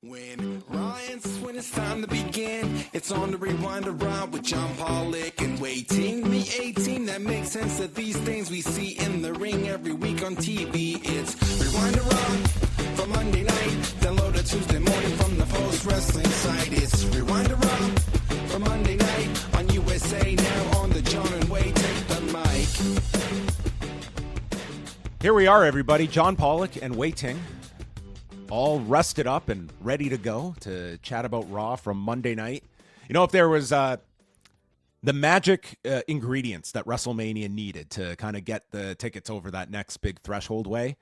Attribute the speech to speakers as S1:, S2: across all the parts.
S1: When it's time to begin, it's on the Rewind-A-Raw with John Pollock and Wai Ting. The 18 that makes sense of these things we see in the ring every week on TV. It's Rewind-A-Raw for Monday night. Download it Tuesday morning from the Post Wrestling site. It's Rewind-A-Raw for Monday night on USA Now on the John and Wai Take the Mic.
S2: Here we are, everybody. John Pollock and Wai Ting, all rested up and ready to go to chat about Raw from Monday night. You know, if there was the magic ingredients that WrestleMania needed to kind of get the tickets over that next big threshold way,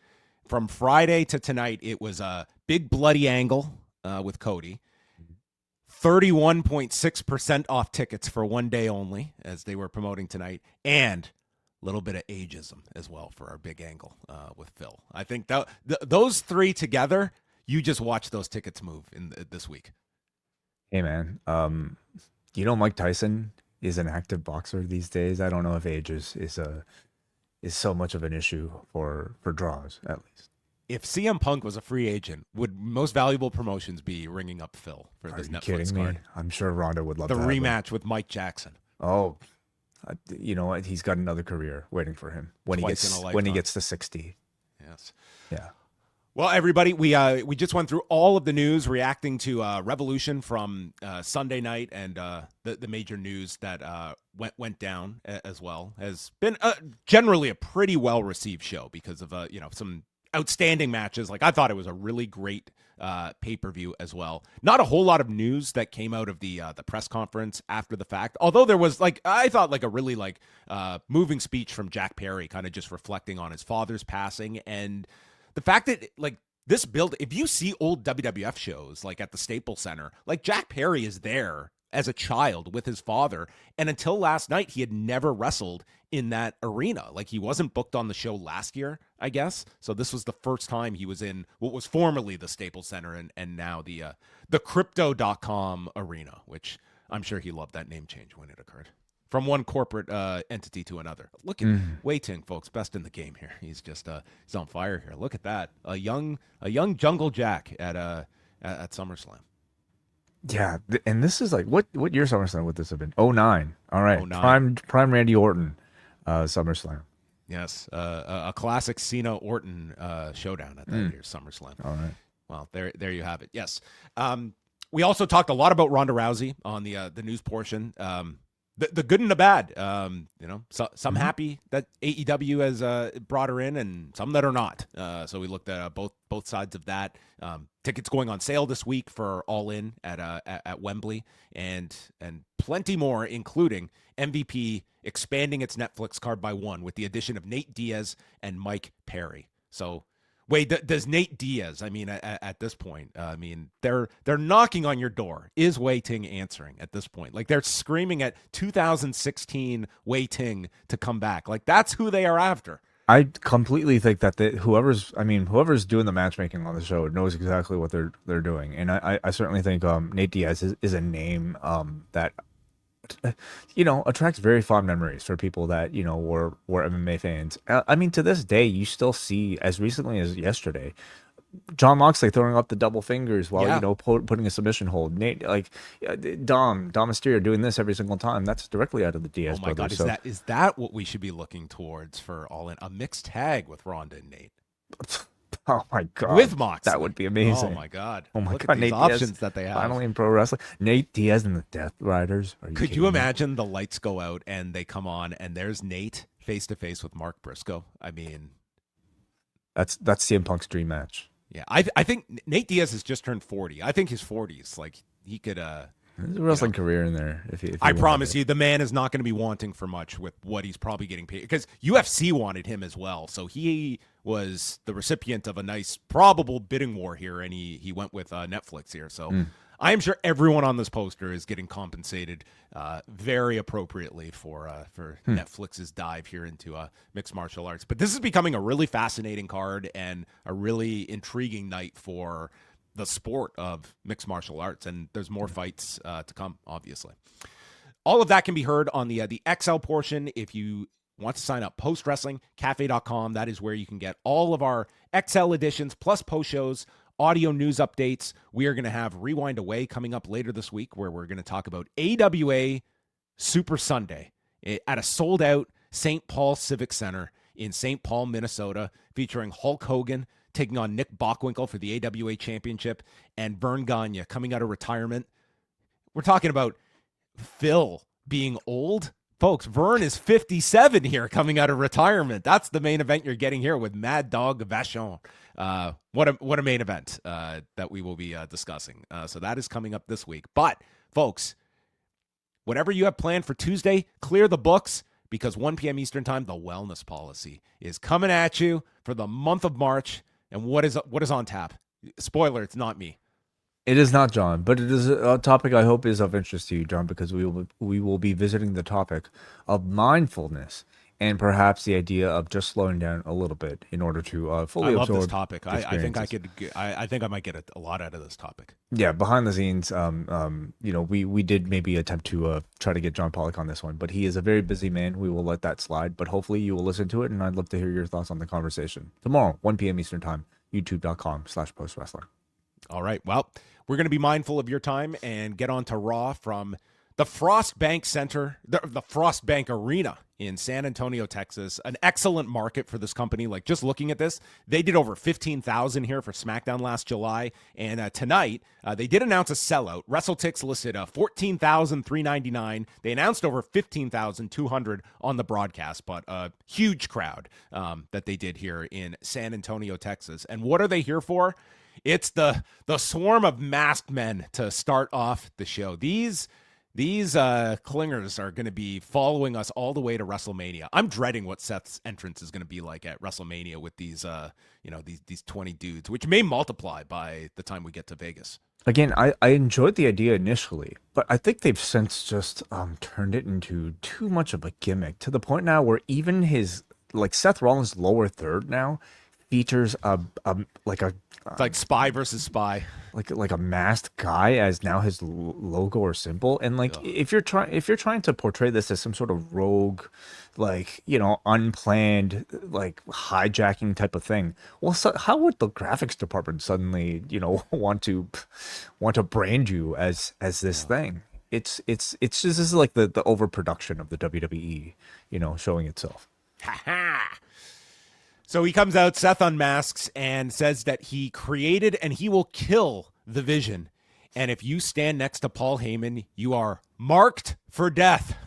S2: from Friday to tonight, it was a big bloody angle with Cody. 31.6% off tickets for one day only, as they were promoting tonight, and a little bit of ageism as well for our big angle with Phil. I think that those three together, you just watch those tickets move in this week.
S3: Hey, man. You know Mike Tyson is an active boxer these days. I don't know if age is so much of an issue for draws, at least.
S2: If CM Punk was a free agent, would Most Valuable Promotions be ringing up Phil for this Netflix card? Me?
S3: I'm sure Ronda would love
S2: the
S3: to
S2: rematch with Mike Jackson.
S3: Oh, you know what? He's got another career waiting for him when he gets to 60.
S2: Yes.
S3: Yeah.
S2: Well, everybody, we just went through all of the news reacting to Revolution from Sunday night, and the major news that went down as well has been generally a pretty well received show because of some outstanding matches. Like, I thought it was a really great pay-per-view as well. Not a whole lot of news that came out of the press conference after the fact, although there was, I thought, a really moving speech from Jack Perry, kind of just reflecting on his father's passing, and the fact that this build, if you see old WWF shows at the Staples Center, Jack Perry is there as a child with his father, and until last night he had never wrestled in that arena. He wasn't booked on the show last year, I guess. So this was the first time he was in what was formerly the Staples Center and now the Crypto.com arena, which I'm sure he loved that name change when it occurred. From one corporate entity to another. Look at Wai Ting, folks, best in the game here. He's just he's on fire here. Look at that, a young Jungle Jack at SummerSlam.
S3: Yeah, and this is what year SummerSlam would this have been? 09. All right,
S2: 09.
S3: Prime Randy Orton, SummerSlam.
S2: Yes, a classic Cena Orton showdown at that year's SummerSlam.
S3: All right.
S2: Well, there you have it. Yes. We also talked a lot about Ronda Rousey on the news portion. The good and the bad, some happy that AEW has brought her in, and some that are not. So we looked at both sides of that. Tickets going on sale this week for All In at Wembley, and plenty more, including MVP expanding its Netflix card by one with the addition of Nate Diaz and Mike Perry. So. Wait, does Nate Diaz, at this point, they're knocking on your door. Is Wai Ting answering at this point? They're screaming at 2016 Wai Ting to come back. That's who they are after.
S3: I completely think that whoever's doing the matchmaking on the show knows exactly what they're doing. And I certainly think Nate Diaz is a name that attracts very fond memories for people that, were MMA fans. To this day, you still see, as recently as yesterday, John Moxley throwing up the double fingers while, putting a submission hold. Nate, Dom Mysterio doing this every single time. That's directly out of the Diaz brothers.
S2: God, is that what we should be looking towards for All In? A mixed tag with Ronda and Nate.
S3: Oh my God!
S2: With Moxley,
S3: that would be amazing.
S2: Oh my God!
S3: Look
S2: at these
S3: Nate
S2: options
S3: Diaz
S2: that they have.
S3: Finally in pro wrestling, Nate Diaz and the Death Riders.
S2: Could you imagine the lights go out and they come on and there's Nate face to face with Mark Briscoe?
S3: That's CM Punk's dream match.
S2: Yeah, I think Nate Diaz has just turned 40. I think his 40s, he could.
S3: There's a wrestling career in there. If
S2: I promise you, the man is not going to be wanting for much with what he's probably getting paid, because UFC wanted him as well. So he was the recipient of a nice probable bidding war here, and he went with Netflix here. So I am sure everyone on this poster is getting compensated very appropriately for Netflix's dive here into mixed martial arts. But this is becoming a really fascinating card and a really intriguing night for the sport of mixed martial arts, and there's more fights to come, obviously. All of that can be heard on the XL portion. If you want to sign up, Post Wrestling, Café.com, that is where you can get all of our XL editions plus post shows audio news updates. We are going to have Rewind-A-Wai coming up later this week, where we're going to talk about AWA Super Sunday at a sold-out St. Paul Civic Center in St. Paul, Minnesota, featuring Hulk Hogan taking on Nick Bockwinkel for the AWA Championship, and Vern Gagne coming out of retirement. We're talking about Phil being old. Folks, Vern is 57 here coming out of retirement. That's the main event you're getting here with Mad Dog Vachon. What a main event that we will be discussing. So that is coming up this week. But, folks, whatever you have planned for Tuesday, clear the books, because 1 p.m. Eastern Time, the Wellness Policy is coming at you for the month of March. And what is on tap? Spoiler, it's not me.
S3: It is not John, but it is a topic I hope is of interest to you, John, because we will be visiting the topic of mindfulness and perhaps the idea of just slowing down a little bit in order to fully absorb.
S2: I love this topic. I think I might get a lot out of this topic.
S3: Yeah, behind the scenes, we did maybe attempt to try to get John Pollock on this one, but he is a very busy man. We will let that slide, but hopefully you will listen to it, and I'd love to hear your thoughts on the conversation tomorrow, 1 p.m. Eastern Time, youtube.com/postwrestler.
S2: All right. Well, we're going to be mindful of your time and get on to Raw from the Frost Bank Center, the Frost Bank Arena in San Antonio, Texas. An excellent market for this company. Like, just looking at this, they did over 15,000 here for SmackDown last July. And tonight, they did announce a sellout. WrestleTix listed 14,399. They announced over 15,200 on the broadcast, but a huge crowd that they did here in San Antonio, Texas. And what are they here for? It's the swarm of masked men to start off the show. These clingers are going to be following us all the way to WrestleMania. I'm dreading what Seth's entrance is going to be like at WrestleMania with these 20 dudes, which may multiply by the time we get to Vegas.
S3: Again, I enjoyed the idea initially, but I think they've since just turned it into too much of a gimmick, to the point now where even his, like, Seth Rollins' lower third now features
S2: It's like spy versus spy,
S3: like a masked guy as now his logo or symbol. And like, if you're trying to portray this as some sort of rogue, like, unplanned, like, hijacking type of thing, well, so how would the graphics department suddenly want to brand you as this thing? It's just, this is like the overproduction of the WWE showing itself.
S2: So he comes out, Seth unmasks, and says that he created and he will kill the Vision. And if you stand next to Paul Heyman, you are marked for death.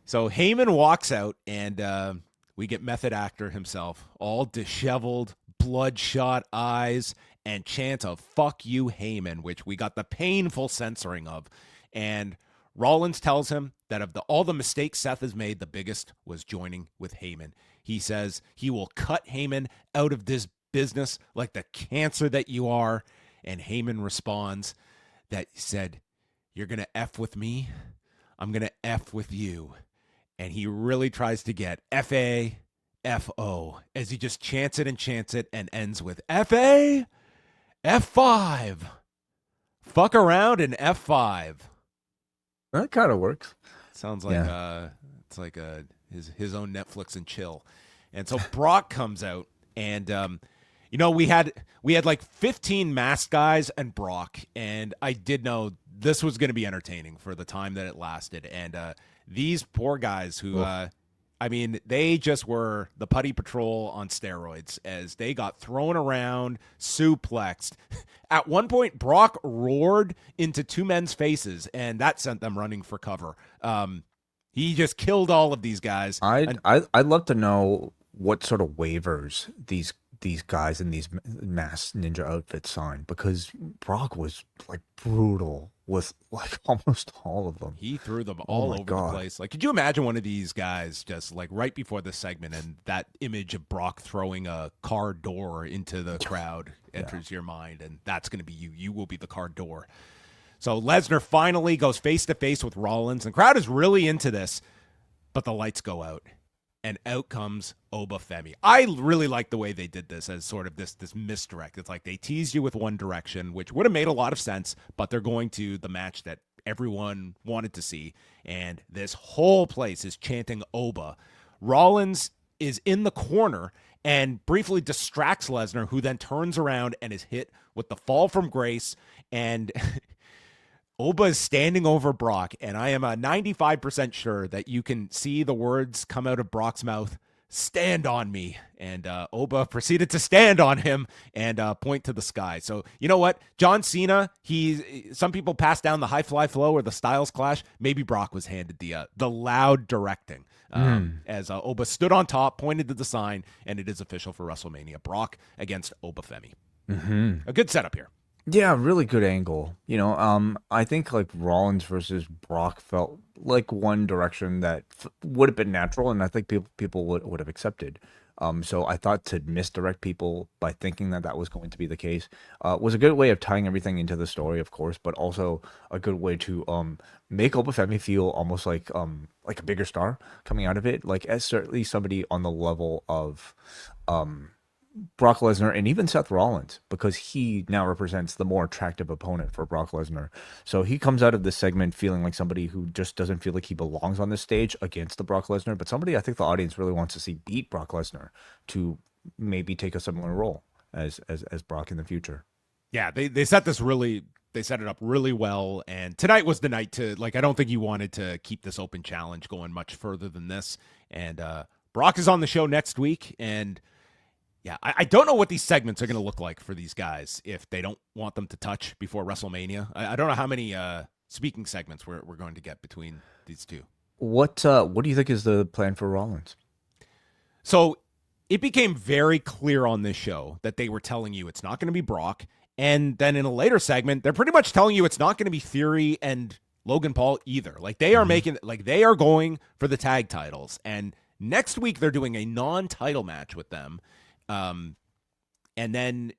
S2: So Heyman walks out, and we get method actor himself, all disheveled, bloodshot eyes, and chants of "fuck you, Heyman," which we got the painful censoring of. And Rollins tells him that of all the mistakes Seth has made, the biggest was joining with Heyman. He says he will cut Heyman out of this business like the cancer that you are. And Heyman responds that he said, "You're going to F with me, I'm going to F with you." And he really tries to get F-A-F-O as he just chants it and ends with F-A, F5. Fuck around and F5.
S3: That kind of works.
S2: Sounds like it's like his own Netflix and chill. And so Brock comes out, and we had like 15 masked guys and Brock, and I did know this was going to be entertaining for the time that it lasted. And these poor guys who they just were the Putty Patrol on steroids as they got thrown around, suplexed. At one point, Brock roared into two men's faces, and that sent them running for cover. He just killed all of these guys.
S3: I'd love to know what sort of waivers these guys in these masked ninja outfits signed, because Brock was like brutal with like almost all of them.
S2: He threw them all over the place. Like, could you imagine one of these guys just like right before the segment, and that image of Brock throwing a car door into the crowd enters your mind, and that's going to be you. You will be the car door. So Lesnar finally goes face-to-face with Rollins, and the crowd is really into this, but the lights go out, and out comes Oba Femi. I really like the way they did this as sort of this misdirect. It's like they teased you with one direction, which would have made a lot of sense, but they're going to the match that everyone wanted to see, and this whole place is chanting Oba. Rollins is in the corner, and briefly distracts Lesnar, who then turns around and is hit with the fall from grace. And Oba is standing over Brock, and I am 95% sure that you can see the words come out of Brock's mouth, "Stand on me." And Oba proceeded to stand on him and point to the sky. So you know what? John Cena, some people pass down the high fly flow or the Styles Clash. Maybe Brock was handed the loud directing as Oba stood on top, pointed to the sign, and it is official for WrestleMania. Brock against Oba Femi. A good setup here.
S3: Yeah, really good angle. I think like Rollins versus Brock felt like one direction that would have been natural, and I think people would have accepted. So I thought to misdirect people by thinking that was going to be the case was a good way of tying everything into the story, of course, but also a good way to make Oba Femi feel almost like a bigger star coming out of it, like as certainly somebody on the level of Brock Lesnar and even Seth Rollins, because he now represents the more attractive opponent for Brock Lesnar. So he comes out of this segment feeling like somebody who just doesn't feel like he belongs on this stage against the Brock Lesnar, but somebody I think the audience really wants to see beat Brock Lesnar to maybe take a similar role as Brock in the future.
S2: Yeah, they set it up really well, and tonight was the night to, I don't think you wanted to keep this open challenge going much further than this. And Brock is on the show next week, and yeah, I don't know what these segments are going to look like for these guys if they don't want them to touch before WrestleMania. I don't know how many speaking segments we're going to get between these two.
S3: What do you think is the plan for Rollins?
S2: So it became very clear on this show that they were telling you it's not going to be Brock. And then in a later segment, they're pretty much telling you it's not going to be Theory and Logan Paul either. They are they are going for the tag titles. And next week they're doing a non-title match with them. And then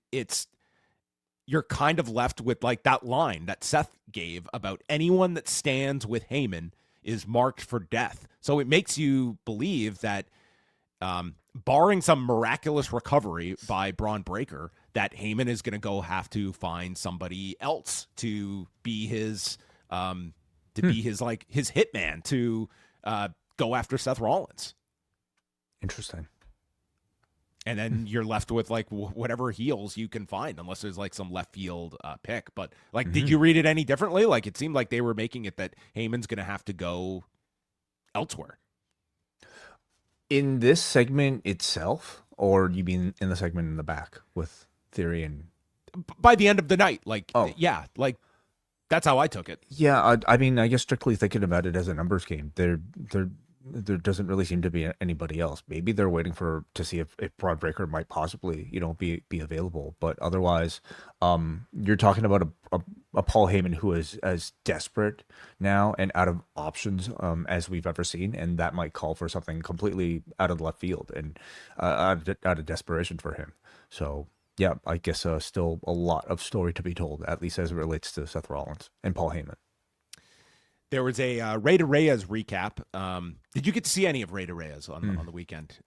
S2: you're kind of left with that line that Seth gave about anyone that stands with Heyman is marked for death. So it makes you believe that, barring some miraculous recovery by Braun Breaker, that Heyman is going to have to find somebody else to be his hitman to, go after Seth Rollins.
S3: Interesting.
S2: And then you're left with whatever heels you can find, unless there's some left field pick. But did you read it any differently? It seemed like they were making it that Heyman's going to have to go elsewhere.
S3: In this segment itself, or you mean in the segment in the back with Theory and?
S2: By the end of the night, that's how I took it.
S3: Yeah, I mean, I guess strictly thinking about it as a numbers game, there doesn't really seem to be anybody else. Maybe they're waiting to see if Braun Breaker might possibly, be available. But otherwise, you're talking about a Paul Heyman who is as desperate now and out of options as we've ever seen, and that might call for something completely out of left field and out of desperation for him. So yeah, I guess still a lot of story to be told, at least as it relates to Seth Rollins and Paul Heyman.
S2: There was a Rey de Reyes recap. Did you get to see any of Rey de Reyes on the weekend?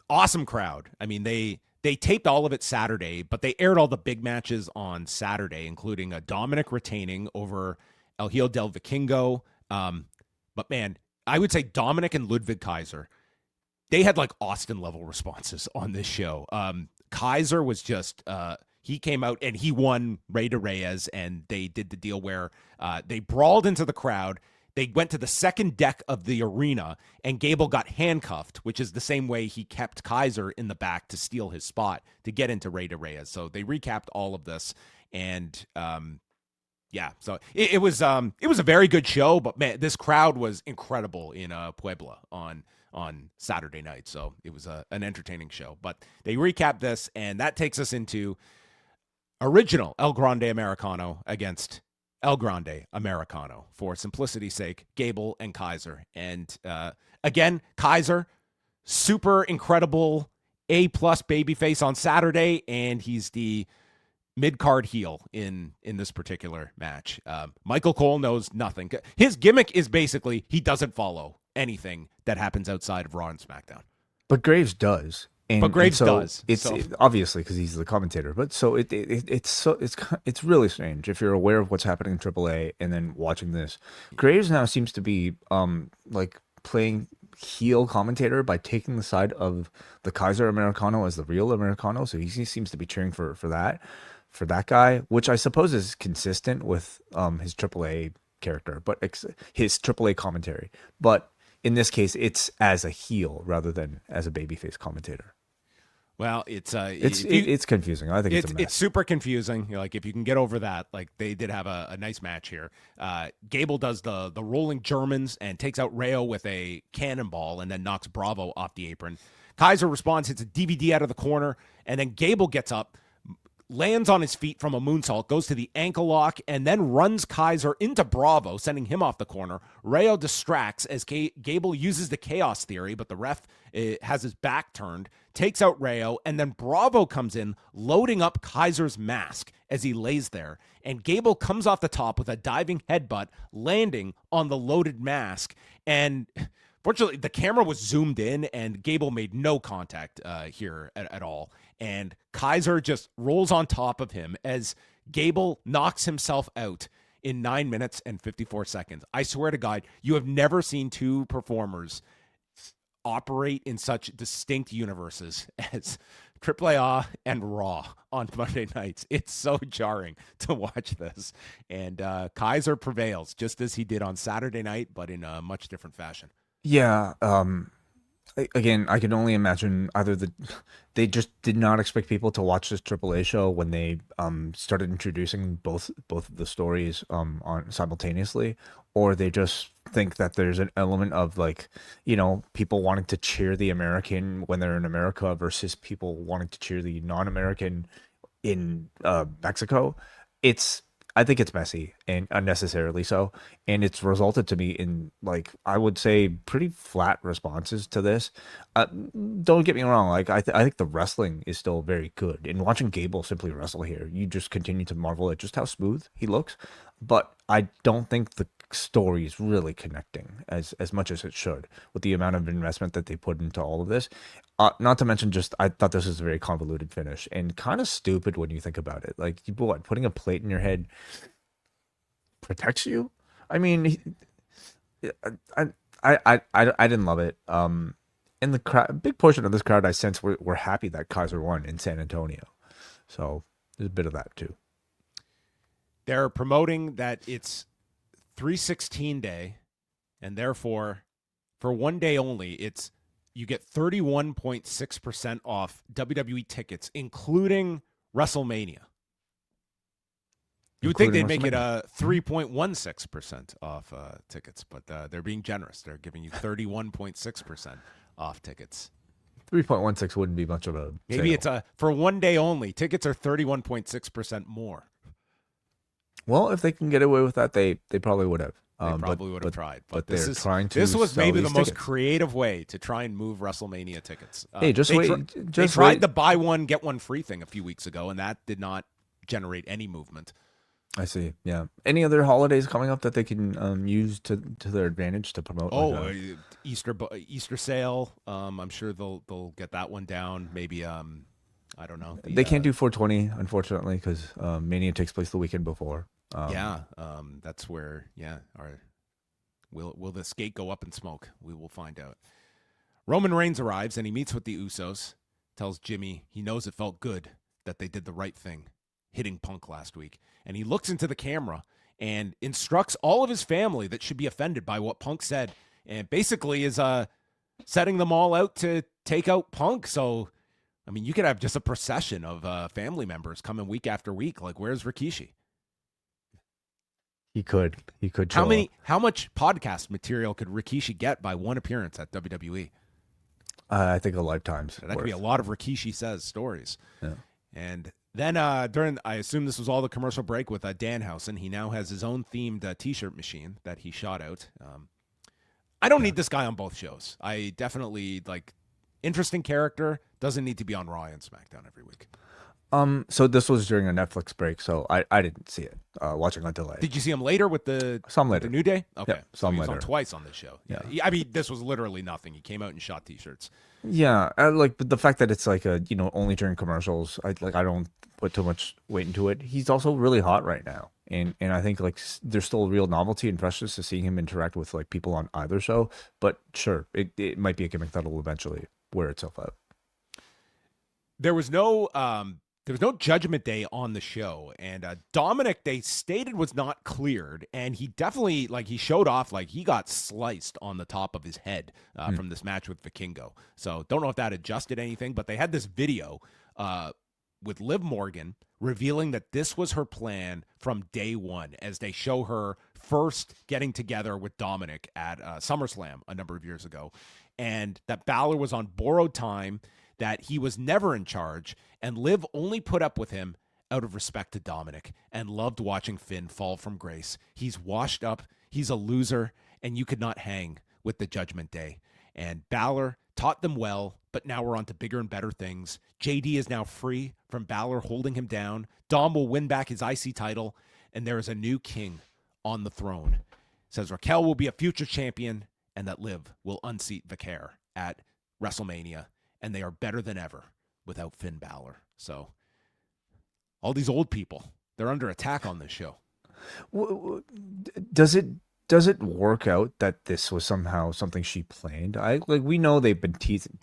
S2: Awesome crowd. I mean, they taped all of it Saturday, but they aired all the big matches on Saturday, including Dominik retaining over El Hijo del Vikingo. But man, I would say Dominik and Ludwig Kaiser, they had Austin level responses on this show. Kaiser was just he came out and he won Rey de Reyes, and they did the deal where they brawled into the crowd. They went to the second deck of the arena, and Gable got handcuffed, which is the same way he kept Kaiser in the back to steal his spot to get into Rey de Reyes. So they recapped all of this, and so it was a very good show. But man, this crowd was incredible in Puebla on Saturday night. So it was an entertaining show. But they recapped this, and that takes us into original El Grande Americano against El Grande Americano, for simplicity's sake, Gable and Kaiser. And again, Kaiser, super incredible A+ babyface on Saturday, and he's the mid-card heel in this particular match. Michael Cole knows nothing. His gimmick is basically he doesn't follow anything that happens outside of Raw and SmackDown.
S3: But Graves does.
S2: But Graves does.
S3: It's obviously because he's the commentator. But so it's really strange if you're aware of what's happening in AAA and then watching this. Graves now seems to be playing heel commentator by taking the side of the Kaiser Americano as the real Americano. So he seems to be cheering for that guy, which I suppose is consistent with his AAA character, but his AAA commentary. But in this case, it's as a heel rather than as a babyface commentator.
S2: Well, it's
S3: confusing. I think it's a mess.
S2: It's super confusing. Like, if you can get over that, like, they did have a nice match here. Gable does the rolling Germans and takes out Rayo with a cannonball and then knocks Bravo off the apron. Kaiser responds, hits a DVD out of the corner, and then Gable gets up, lands on his feet from a moonsault, goes to the ankle lock, and then runs Kaiser into Bravo, sending him off the corner. Rayo distracts as Gable uses the chaos theory, but the ref has his back turned, takes out Rayo, and then Bravo comes in, loading up Kaiser's mask as he lays there. And Gable comes off the top with a diving headbutt, landing on the loaded mask. And fortunately, the camera was zoomed in, and Gable made no contact here at all. And Kaiser just rolls on top of him as Gable knocks himself out in 9 minutes and 54 seconds. I swear to God, you have never seen two performers operate in such distinct universes as AAA and Raw on Monday nights. It's so jarring to watch this. And Kaiser prevails, just as he did on Saturday night, but in a much different fashion.
S3: Yeah. Again, I can only imagine either they just did not expect people to watch this AAA show when they started introducing both of the stories on simultaneously, or they just think that there's an element of, like, you know, people wanting to cheer the American when they're in America versus people wanting to cheer the non-American in Mexico. I think it's messy and unnecessarily so, and it's resulted to me in, like, I would say, pretty flat responses to this. Don't get me wrong, like, I think the wrestling is still very good, and watching Gable simply wrestle here, you just continue to marvel at just how smooth he looks. But I don't think the story is really connecting as much as it should with the amount of investment that they put into all of this. Not to mention, just, I thought this was a very convoluted finish and kind of stupid when you think about it. Like, what, putting a plate in your head protects you? I mean, I didn't love it. In the crowd, a big portion of this crowd, I sense were happy that Kaiser won in San Antonio. So there's a bit of that too.
S2: They're promoting that it's 316 day, and therefore, for one day only, you get 31.6% off WWE tickets, including WrestleMania. You would think they'd make it 3.16% off tickets, but they're being generous. They're giving you 31.6% off tickets.
S3: 3.16 wouldn't be much of a
S2: maybe
S3: sale.
S2: It's for one day only. Tickets are 31.6% more.
S3: Well, if they can get away with that, they probably would have.
S2: They probably would have tried. But
S3: this
S2: was maybe the most creative way to try and move WrestleMania tickets. Hey, they tried the buy one, get one free thing a few weeks ago, and that did not generate any movement.
S3: I see. Yeah. Any other holidays coming up that they can use to their advantage to promote?
S2: Easter sale. I'm sure they'll get that one down. Maybe I don't know.
S3: They can't do 420, unfortunately, because Mania takes place the weekend before.
S2: That's where. Yeah. Will the skate go up in smoke? We will find out. Roman Reigns arrives and he meets with the Usos. Tells Jimmy he knows it felt good that they did the right thing, hitting Punk last week. And he looks into the camera and instructs all of his family that should be offended by what Punk said, and basically is setting them all out to take out Punk. So, I mean, you could have just a procession of family members coming week after week. Like, where's Rikishi?
S3: He could.
S2: How much podcast material could Rikishi get by one appearance at WWE?
S3: I think a lifetime's
S2: That could be a lot of Rikishi Says stories.
S3: Yeah.
S2: And then I assume this was all the commercial break with Danhausen. He now has his own themed T-shirt machine that he shot out. I don't need this guy on both shows. I definitely, interesting character, doesn't need to be on Raw and SmackDown every week.
S3: So this was during a Netflix break, so I didn't see it. Watching on delay.
S2: Did you see him later with the New Day? Okay,
S3: yeah, so he was
S2: on twice on this show.
S3: Yeah,
S2: I mean, this was literally nothing. He came out and shot T-shirts.
S3: Yeah, but the fact that it's only during commercials, I don't put too much weight into it. He's also really hot right now, And I think like there's still a real novelty and freshness to seeing him interact with like people on either show. But sure, it might be a gimmick that'll eventually wear itself out.
S2: There was no Judgment Day on the show, and Dominik, they stated, was not cleared, and he definitely, like, he showed off, like, he got sliced on the top of his head from this match with Vikingo. So don't know if that adjusted anything, but they had this video with Liv Morgan revealing that this was her plan from day one, as they show her first getting together with Dominik at SummerSlam a number of years ago, and that Balor was on borrowed time, that he was never in charge, and Liv only put up with him out of respect to Dominik and loved watching Finn fall from grace. He's washed up, he's a loser, and you could not hang with the Judgment Day. And Balor taught them well, but now we're on to bigger and better things. JD is now free from Balor holding him down. Dom will win back his IC title, and there is a new king on the throne. It says Raquel will be a future champion, and that Liv will unseat Vaquer at WrestleMania. And they are better than ever without Finn Balor. So all these old people, they're under attack on this show.
S3: Does it work out that this was somehow something she planned? We know they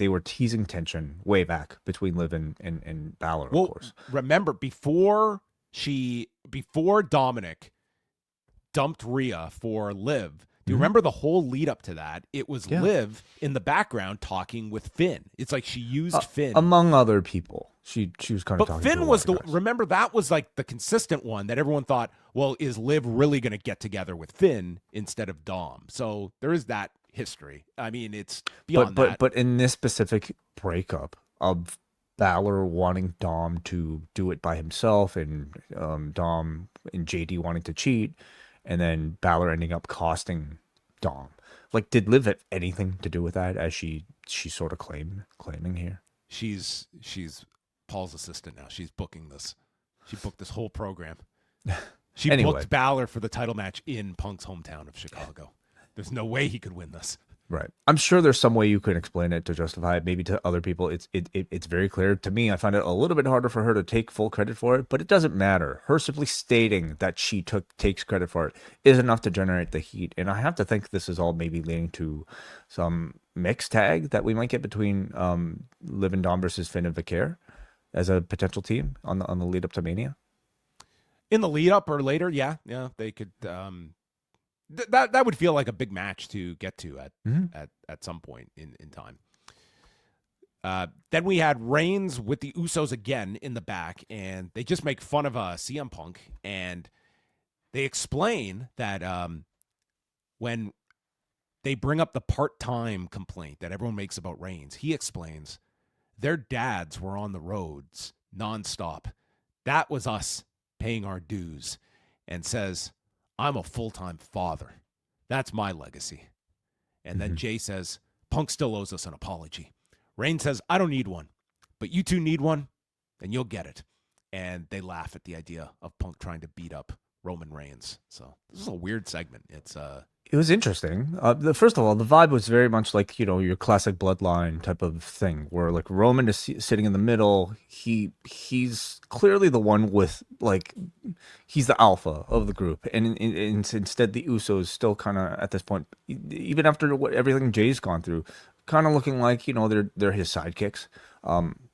S3: were teasing tension way back between Liv and Balor, of course.
S2: Remember, before Dominik dumped Rhea for Liv, do you remember the whole lead up to that? It was Liv in the background talking with Finn. It's like she used Finn
S3: among other people. She was kind of talking.
S2: But Finn
S3: to
S2: was remember, that was like the consistent one that everyone thought, well, is Liv really going to get together with Finn instead of Dom? So there is that history. I mean, it's beyond that.
S3: But in this specific breakup of Balor wanting Dom to do it by himself, and Dom and JD wanting to cheat, and then Balor ending up costing Dom. Like, did Liv have anything to do with that, as she sort of claiming here?
S2: She's Paul's assistant now. She's booking this. She booked this whole program. She booked Balor for the title match in Punk's hometown of Chicago. There's no way he could win this.
S3: Right. I'm sure there's some way you can explain it to justify it. Maybe to other people, it's very clear. To me, I find it a little bit harder for her to take full credit for it, but it doesn't matter. Her simply stating that she takes credit for it is enough to generate the heat. And I have to think this is all maybe leading to some mixed tag that we might get between Liv and Dom versus Finn and Vaquer as a potential team on the lead up to Mania.
S2: In the lead up or later, yeah, they could. That would feel like a big match to get to at some point in time. Then we had Reigns with the Usos again in the back, and they just make fun of CM Punk, and they explain that when they bring up the part-time complaint that everyone makes about Reigns, he explains their dads were on the roads nonstop. That was us paying our dues, and says, I'm a full-time father. That's my legacy. And then Jay says, Punk still owes us an apology. Reigns says, I don't need one, but you two need one, and you'll get it. And they laugh at the idea of Punk trying to beat up Roman Reigns. So this is a weird segment.
S3: It was interesting. First of all, the vibe was very much like, your classic Bloodline type of thing, where like Roman is sitting in the middle. He's clearly the one with he's the alpha of the group, and instead the Usos still kind of at this point, even after everything Jay's gone through, kind of looking like they're his sidekicks.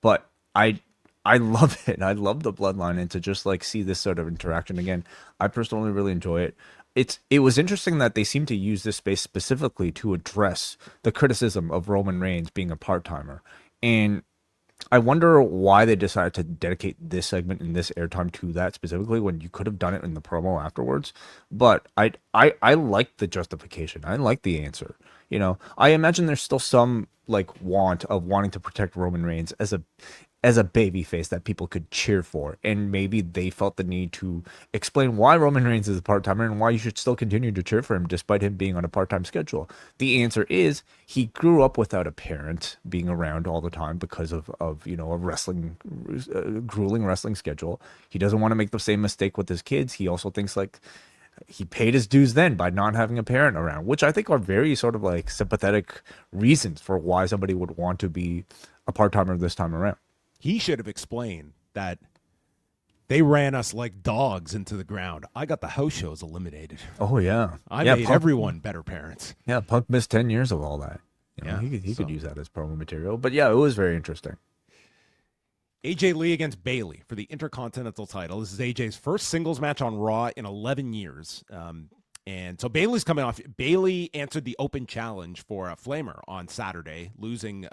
S3: But I love it. I love the Bloodline, and to just see this sort of interaction again, I personally really enjoy it. It was interesting that they seem to use this space specifically to address the criticism of Roman Reigns being a part-timer. And I wonder why they decided to dedicate this segment and this airtime to that specifically, when you could have done it in the promo afterwards. But I like the justification. I like the answer. I imagine there's still some wanting to protect Roman Reigns as a baby face that people could cheer for, and maybe they felt the need to explain why Roman Reigns is a part-timer and why you should still continue to cheer for him despite him being on a part-time schedule. The answer is he grew up without a parent being around all the time because of a grueling wrestling schedule. He doesn't want to make the same mistake with his kids. He also thinks he paid his dues then by not having a parent around, which I think are very sort of sympathetic reasons for why somebody would want to be a part-timer this time around.
S2: He should have explained that They ran us like dogs into the ground. I got the house shows eliminated.
S3: Oh, yeah.
S2: I made everyone better parents.
S3: Yeah, Punk missed 10 years of all that. He could use that as promo material. But yeah, it was very interesting.
S2: AJ Lee against Bayley for the Intercontinental title. This is AJ's first singles match on Raw in 11 years. And so Bayley's coming off. Bayley answered the open challenge for a Flamer on Saturday, losing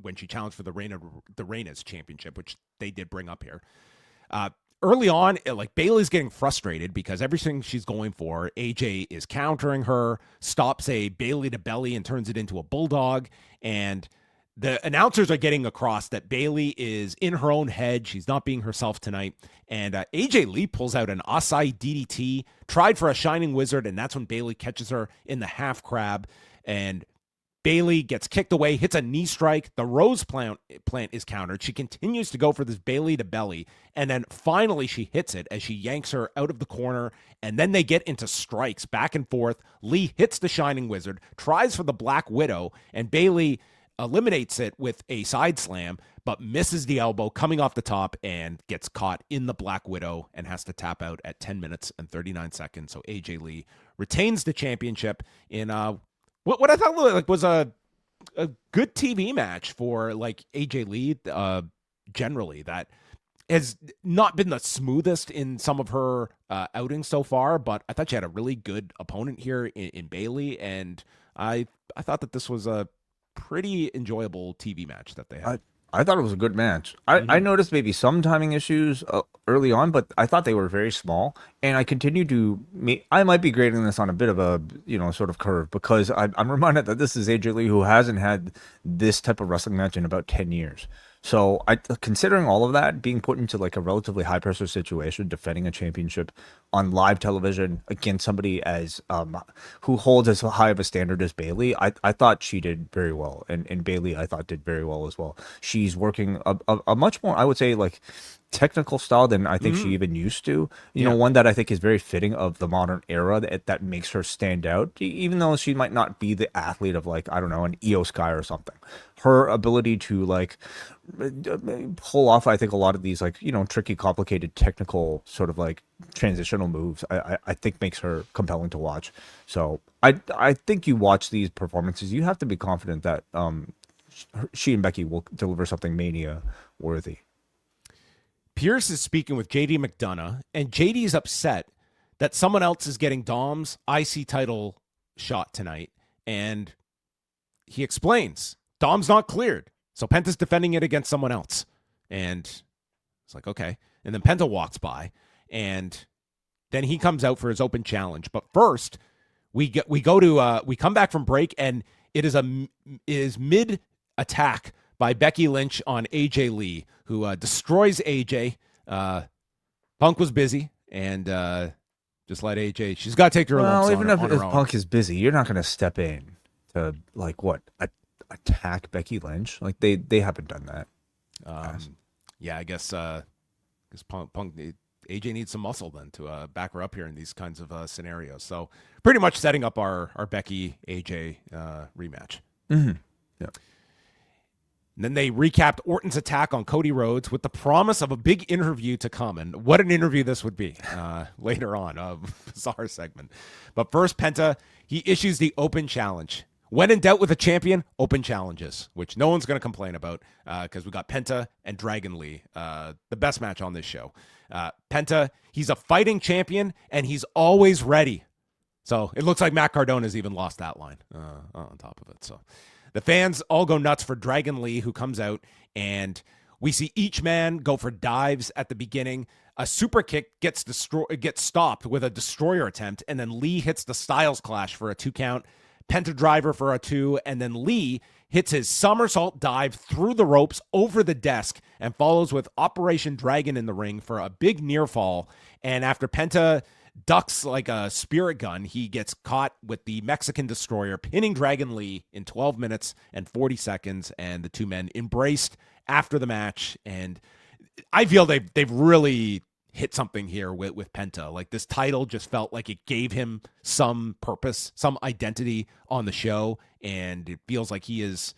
S2: when she challenged for the Reina's championship, which they did bring up here. Early on, Bayley's getting frustrated because everything she's going for, AJ is countering her, stops a Bayley to belly and turns it into a bulldog. And the announcers are getting across that Bayley is in her own head. She's not being herself tonight. And AJ Lee pulls out an Asai DDT, tried for a Shining Wizard, and that's when Bayley catches her in the half crab. And Bayley gets kicked away, hits a knee strike. The Rose plant is countered. She continues to go for this Bayley to belly. And then finally she hits it as she yanks her out of the corner. And then they get into strikes back and forth. Lee hits the Shining Wizard, tries for the Black Widow, and Bayley eliminates it with a side slam, but misses the elbow coming off the top and gets caught in the Black Widow and has to tap out at 10 minutes and 39 seconds. So AJ Lee retains the championship in what I thought was a good TV match for AJ Lee. Generally, that has not been the smoothest in some of her outings so far, but I thought she had a really good opponent here in Bayley, and I thought that this was a pretty enjoyable TV match that they had.
S3: I thought it was a good match. I noticed maybe some timing issues early on, but I thought they were very small. And I continue to, I might be grading this on a bit of a, sort of curve, because I'm reminded that this is AJ Lee, who hasn't had this type of wrestling match in about 10 years. So considering all of that, being put into a relatively high pressure situation, defending a championship on live television against somebody as who holds as high of a standard as Bayley, I thought she did very well, and Bayley I thought did very well as well. She's working a much more, I would say, technical style than I think she even used to. One that I think is very fitting of the modern era that makes her stand out, even though she might not be the athlete of I don't know, an Io Sky or something. Her ability to pull off, I think, a lot of these tricky, complicated, technical sort of transitional moves, I think makes her compelling to watch. So I think you watch these performances, you have to be confident that she and Becky will deliver something Mania worthy.
S2: Pierce is speaking with JD McDonough, and JD's upset that someone else is getting Dom's IC title shot tonight. And he explains, Dom's not cleared, so Penta's defending it against someone else. And it's like, okay. And then Penta walks by, and then he comes out for his open challenge. But first, we come back from break, and it is mid attack by Becky Lynch on AJ Lee, who destroys AJ. Punk was busy, and just let AJ. She's got to take her.
S3: Well, even if Punk is busy, you're not going to step in to attack Becky Lynch. They haven't done that.
S2: Yeah, I guess Punk AJ needs some muscle then to back her up here in these kinds of scenarios. So pretty much setting up our Becky AJ rematch.
S3: Mm-hmm. Yeah.
S2: And then they recapped Orton's attack on Cody Rhodes with the promise of a big interview to come. And what an interview this would be later on, a bizarre segment. But first, Penta, he issues the open challenge. When in doubt with a champion, open challenges, which no one's going to complain about because we got Penta and Dragon Lee, the best match on this show. Penta, he's a fighting champion, and he's always ready. So it looks like Matt Cardona's even lost that line on top of it. So the fans all go nuts for Dragon Lee, who comes out, and we see each man go for dives at the beginning. A super kick gets stopped with a destroyer attempt, and then Lee hits the Styles Clash for a 2 count, Penta driver for a 2, and then Lee hits his somersault dive through the ropes over the desk and follows with Operation Dragon in the ring for a big near fall. And after Penta ducks like a spirit gun, he gets caught with the Mexican destroyer, pinning Dragon Lee in 12 minutes and 40 seconds, and the two men embraced after the match. And I feel they've really hit something here with Penta. This title just felt like it gave him some purpose, some identity on the show, and it feels like he's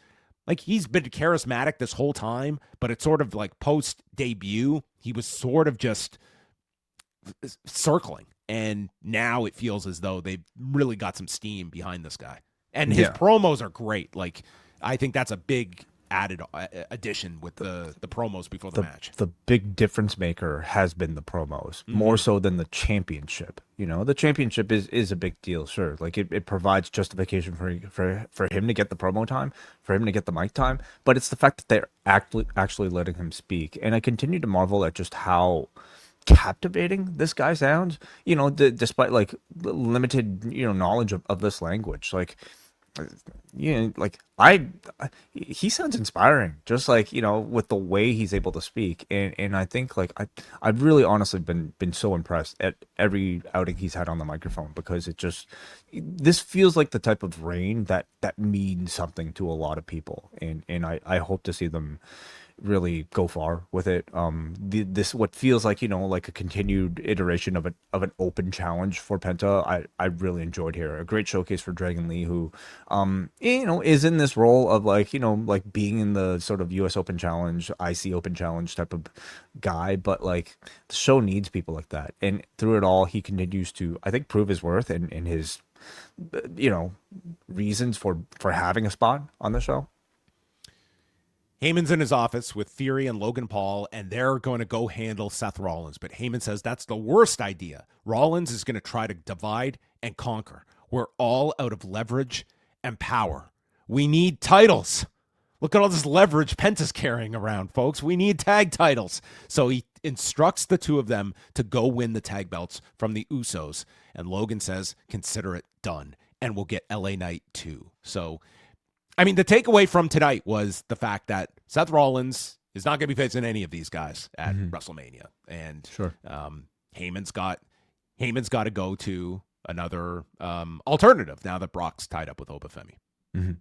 S2: been charismatic this whole time, but it's sort of post debut, he was sort of just circling. And now it feels as though they've really got some steam behind this guy. And his promos are great. Like, I think that's a big added addition with the promos before the match. The
S3: big difference maker has been the promos, more so than the championship. You know, the championship is a big deal, sure. Like, it provides justification for him to get the promo time, for him to get the mic time, but it's the fact that they're actually letting him speak. And I continue to marvel at just how captivating this guy sounds, you know, despite like limited, you know, knowledge of this language. Like, you know, like he sounds inspiring, just like, you know, with the way he's able to speak. And I think like I've really honestly been so impressed at every outing he's had on the microphone, because this feels like the type of reign that means something to a lot of people. And I hope to see them really go far with it. This what feels like, you know, like a continued iteration of an open challenge for Penta. I really enjoyed here. A great showcase for Dragon Lee, who you know, is in this role of like, you know, like being in the sort of US Open Challenge, IC Open Challenge type of guy, but like the show needs people like that. And through it all, he continues to, I think, prove his worth and his, you know, reasons for having a spot on the show.
S2: Heyman's in his office with Theory and Logan Paul, and they're going to go handle Seth Rollins. But Heyman says that's the worst idea. Rollins is going to try to divide and conquer. We're all out of leverage and power. We need titles. Look at all this leverage Penta's carrying around, folks. We need tag titles. So he instructs the two of them to go win the tag belts from the Usos. And Logan says, consider it done. And we'll get LA Knight too. So, I mean, the takeaway from tonight was the fact that Seth Rollins is not going to be facing any of these guys at WrestleMania. And
S3: sure.
S2: Heyman's got to go to another alternative now that Brock's tied up with Oba Femi.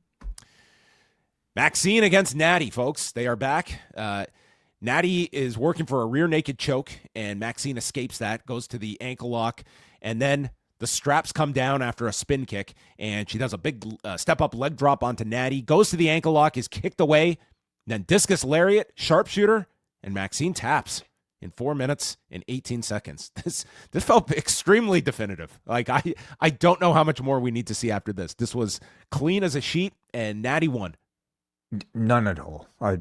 S2: Maxine against Natty, folks. They are back. Natty is working for a rear naked choke, and Maxine escapes that, goes to the ankle lock, and then the straps come down after a spin kick, and she does a big step-up leg drop onto Natty, goes to the ankle lock, is kicked away, then discus lariat, sharpshooter, and Maxine taps in 4 minutes and 18 seconds. This felt extremely definitive. Like, I don't know how much more we need to see after this. This was clean as a sheet, and Natty won.
S3: None at all. I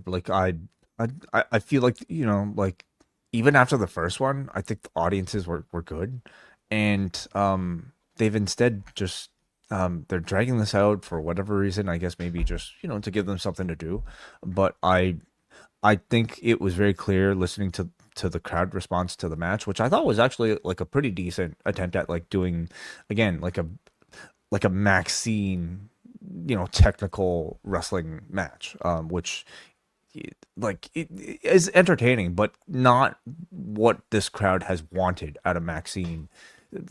S3: feel like, you know, like even after the first one, I think the audiences were good. And they've instead just they're dragging this out for whatever reason. I guess maybe just, you know, to give them something to do. But I think it was very clear listening to the crowd response to the match, which I thought was actually like a pretty decent attempt at like doing, again, like a Maxine, you know, technical wrestling match, which like it is entertaining, but not what this crowd has wanted out of Maxine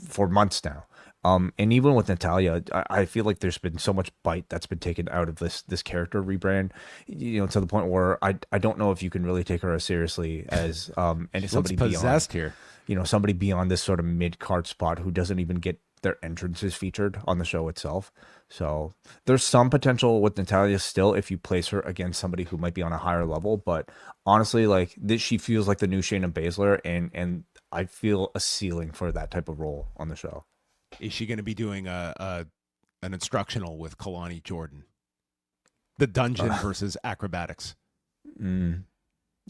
S3: for months now. And even with Natalya, I feel like there's been so much bite that's been taken out of this character rebrand, you know, to the point where I don't know if you can really take her as seriously as somebody
S2: possessed
S3: beyond,
S2: here.
S3: You know, somebody beyond this sort of mid-card spot who doesn't even get their entrances featured on the show itself. So there's some potential with Natalya still if you place her against somebody who might be on a higher level. But honestly, like this, she feels like the new Shayna Baszler, and I feel a ceiling for that type of role on the show.
S2: Is she going to be doing an instructional with Kalani Jordan? The dungeon versus acrobatics.
S3: You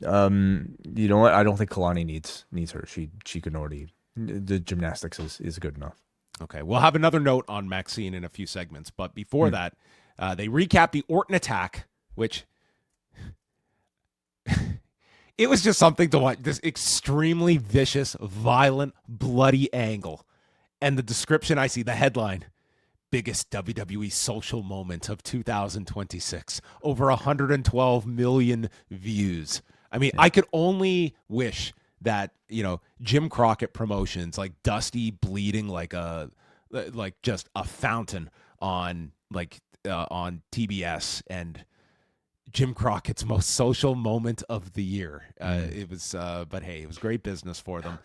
S3: know what? I don't think Kalani needs her. She can already. The gymnastics is good enough.
S2: Okay, we'll have another note on Maxine in a few segments, but before that, they recap the Orton attack, which it was just something to watch. This extremely vicious, violent, bloody angle. And the description I see, the headline, biggest WWE social moment of 2026. Over 112 million views. I mean, I could only wish that, you know, Jim Crockett Promotions, like Dusty bleeding like just a fountain on on TBS, and Jim Crockett's most social moment of the year. It was, but hey, it was great business for them.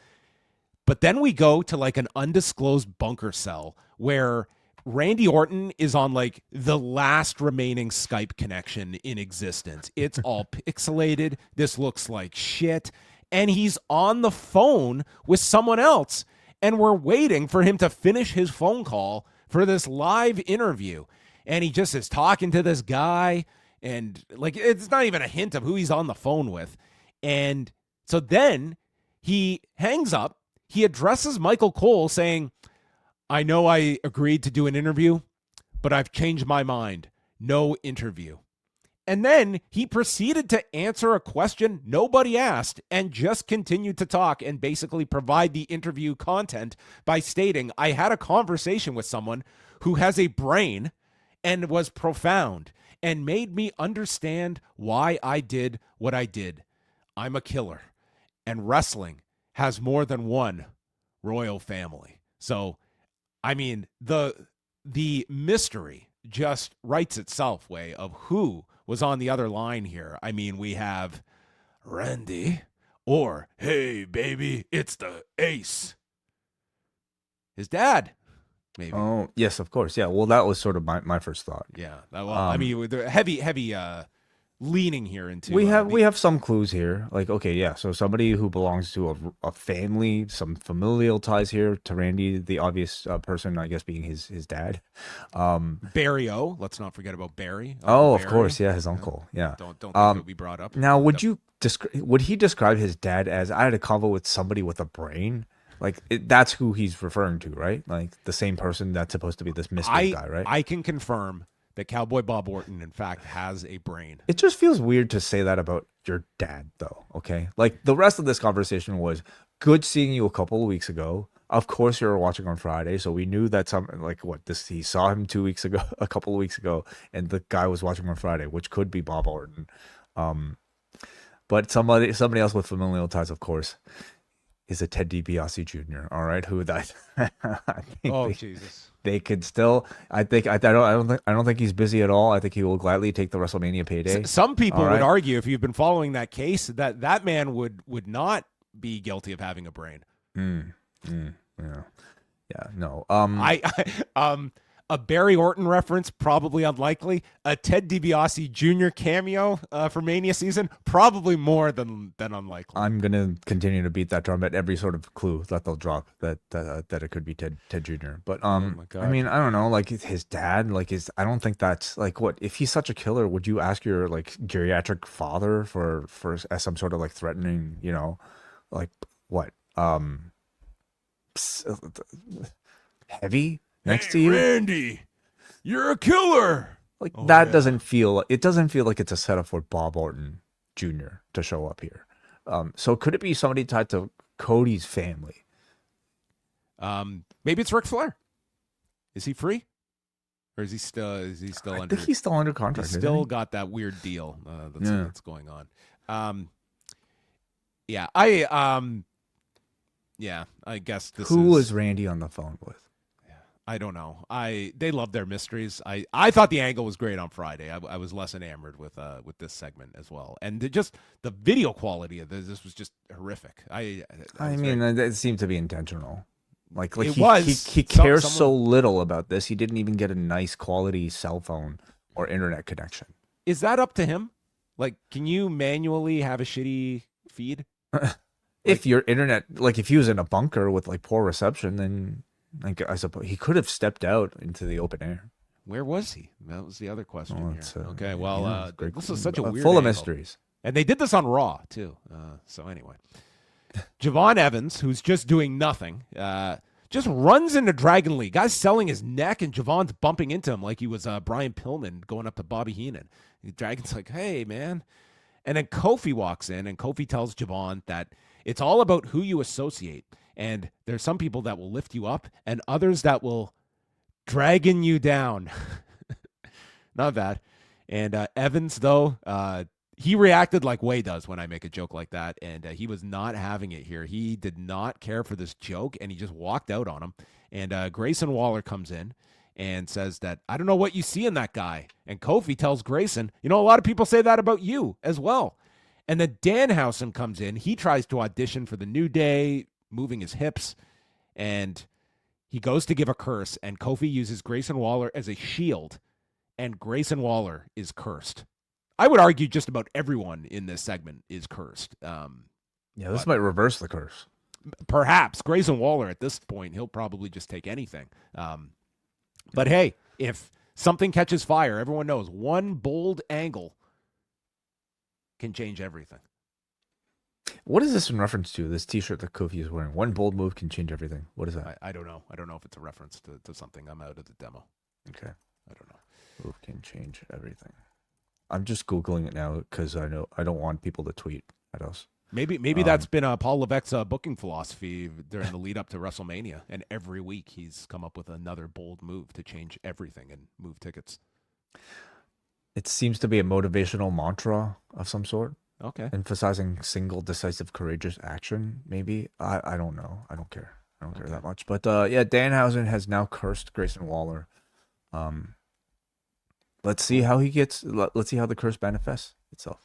S2: But then we go to like an undisclosed bunker cell where Randy Orton is on like the last remaining Skype connection in existence. It's all pixelated. This looks like shit. and he's on the phone with someone else. And we're waiting for him to finish his phone call for this live interview. And he just is talking to this guy. And like, it's not even a hint of who he's on the phone with. And so then he hangs up. He addresses Michael Cole saying, I know I agreed to do an interview, but I've changed my mind. No interview. And then he proceeded to answer a question nobody asked and just continued to talk and basically provide the interview content by stating, I had a conversation with someone who has a brain and was profound and made me understand why I did what I did. I'm a killer, and wrestling has more than one royal family. So, I mean, the mystery just writes itself way of who was on the other line here. I mean, we have Randy or, hey, baby, it's the ace. His dad, maybe.
S3: Oh, yes, of course. Yeah, well, that was sort of my first thought.
S2: Yeah. Well, I mean, with the heavy leaning here into
S3: we have some clues here, like, okay, yeah, so somebody who belongs to a family, some familial ties here to Randy, the obvious person, I guess, being his dad.
S2: Barry O, let's not forget about Barry.
S3: Uncle
S2: Barry.
S3: Of course, yeah, his uncle. Yeah,
S2: don't think it would be brought up.
S3: Now, would he describe his dad as, I had a convo with somebody with a brain? Like, that's who he's referring to, right? Like the same person that's supposed to be this mystery guy, right?
S2: I can confirm that Cowboy Bob Orton, in fact, has a brain.
S3: It just feels weird to say that about your dad, though, okay? Like, the rest of this conversation was, good seeing you a couple of weeks ago. Of course, you were watching on Friday, so we knew that he saw him 2 weeks ago, a couple of weeks ago, and the guy was watching on Friday, which could be Bob Orton. But somebody else with familial ties, of course, is a Ted DiBiase Jr., all right? Who that I think
S2: Jesus.
S3: They could still. I don't think he's busy at all. I think he will gladly take the WrestleMania payday.
S2: Some people would argue, if you've been following that case, that man would not be guilty of having a brain.
S3: Yeah. No.
S2: A Barry Orton reference, probably unlikely. A Ted DiBiase Jr. cameo for Mania season, probably more than unlikely.
S3: I'm gonna continue to beat that drum at every sort of clue that they'll drop that it could be Ted Jr. But I mean, I don't know, like his dad, I don't think that's like, what if he's such a killer? Would you ask your like geriatric father for as some sort of like threatening, like what heavy? Next to you,
S2: Randy, you're a killer.
S3: Like that doesn't feel like it's a setup for Bob Orton Jr. to show up here. So could it be somebody tied to Cody's family?
S2: Maybe it's Ric Flair. Is he free, or is he still under?
S3: I think he's still under contract.
S2: He's still got that weird deal that's going on. I guess this.
S3: Who was Randy on the phone with?
S2: I don't know. They love their mysteries. I thought the angle was great on Friday. I was less enamored with this segment as well, and the video quality of this was just horrific.
S3: It seemed to be intentional. Like he cares so little about this. He didn't even get a nice quality cell phone or internet connection.
S2: Is that up to him? Like, can you manually have a shitty feed?
S3: If your internet, like if he was in a bunker with like poor reception, then. Like, I suppose he could have stepped out into the open air.
S2: Where was he? That was the other question here. Okay, well, this is such a weird
S3: full
S2: angle.
S3: of mysteries.
S2: And they did this on Raw, too. So anyway. Javon Evans, who's just doing nothing, just runs into Dragon Lee. Guy's selling his neck, and Javon's bumping into him like he was Brian Pillman going up to Bobby Heenan. Dragon's like, hey, man. And then Kofi walks in, and Kofi tells Javon that it's all about who you associate. And there's some people that will lift you up and others that will dragon you down. Not bad. And Evans, though, he reacted like Wai does when I make a joke like that. And he was not having it here. He did not care for this joke, and he just walked out on him. And Grayson Waller comes in and says that, I don't know what you see in that guy. And Kofi tells Grayson, a lot of people say that about you as well. And then Danhausen comes in. He tries to audition for the New Day, moving his hips, and he goes to give a curse, and Kofi uses Grayson Waller as a shield, and Grayson Waller is cursed. I would argue just about everyone in this segment is cursed.
S3: Yeah, this might reverse the curse.
S2: Perhaps Grayson Waller at this point, he'll probably just take anything. But hey, if something catches fire, everyone knows one bold angle can change everything.
S3: What is this in reference to? This T-shirt that Kofi is wearing. One bold move can change everything. What is that?
S2: I don't know. I don't know if it's a reference to something. I'm out of the demo.
S3: Okay.
S2: I don't know.
S3: Move can change everything. I'm just Googling it now because I don't want people to tweet at us.
S2: Maybe that's been Paul Levesque's booking philosophy during the lead up to WrestleMania, and every week he's come up with another bold move to change everything and move tickets.
S3: It seems to be a motivational mantra of some sort.
S2: Okay.
S3: Emphasizing single, decisive, courageous action, maybe. I don't know. I don't care. I don't care that much. But yeah, Danhausen has now cursed Grayson Waller. Let's see how let's see how the curse manifests itself.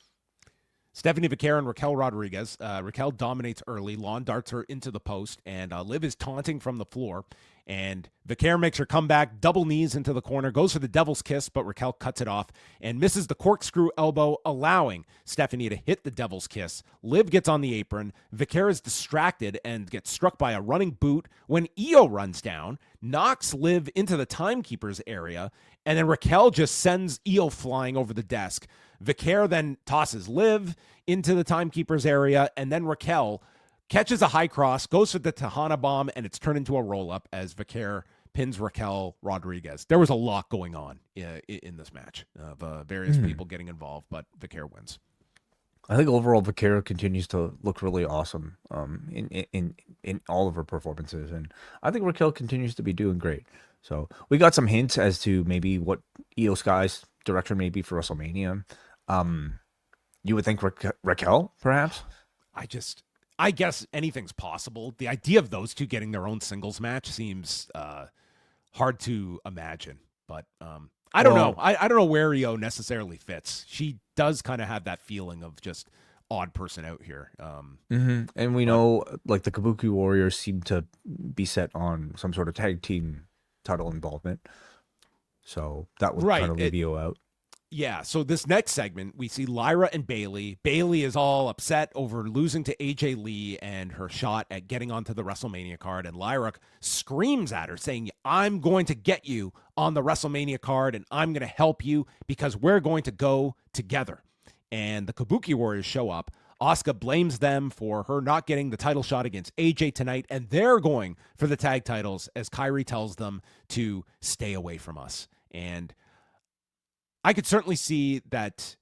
S2: Stephanie Vaquer and Raquel Rodriguez. Raquel dominates early. Lawn darts her into the post, and Liv is taunting from the floor. And Vaquer makes her comeback, double knees into the corner, goes for the devil's kiss, but Raquel cuts it off and misses the corkscrew elbow, allowing Stephanie to hit the devil's kiss. Liv gets on the apron. Vaquer is distracted and gets struck by a running boot when Io runs down, knocks Liv into the timekeeper's area, and then Raquel just sends Io flying over the desk. Vaquer then tosses Liv into the timekeeper's area, and then Raquel catches a high cross, goes for the Tejana bomb, and it's turned into a roll-up as Vaquer pins Raquel Rodriguez. There was a lot going on in this match of various people getting involved, but Vaquer wins.
S3: I think overall Vaquer continues to look really awesome in all of her performances, and I think Raquel continues to be doing great. So we got some hints as to maybe what Io Sky's direction may be for WrestleMania. You would think Raquel, perhaps?
S2: I guess anything's possible. The idea of those two getting their own singles match seems hard to imagine. But I don't know. I don't know where Io necessarily fits. She does kind of have that feeling of just odd person out here.
S3: And we know like the Kabuki Warriors seem to be set on some sort of tag team title involvement. So that would kind of leave Io out.
S2: Yeah, so this next segment, we see Lyra and Bayley. Bayley is all upset over losing to AJ Lee and her shot at getting onto the WrestleMania card, and Lyra screams at her, saying, I'm going to get you on the WrestleMania card, and I'm going to help you because we're going to go together. And the Kabuki Warriors show up. Asuka blames them for her not getting the title shot against AJ tonight, and they're going for the tag titles as Kairi tells them to stay away from us. And I could certainly see that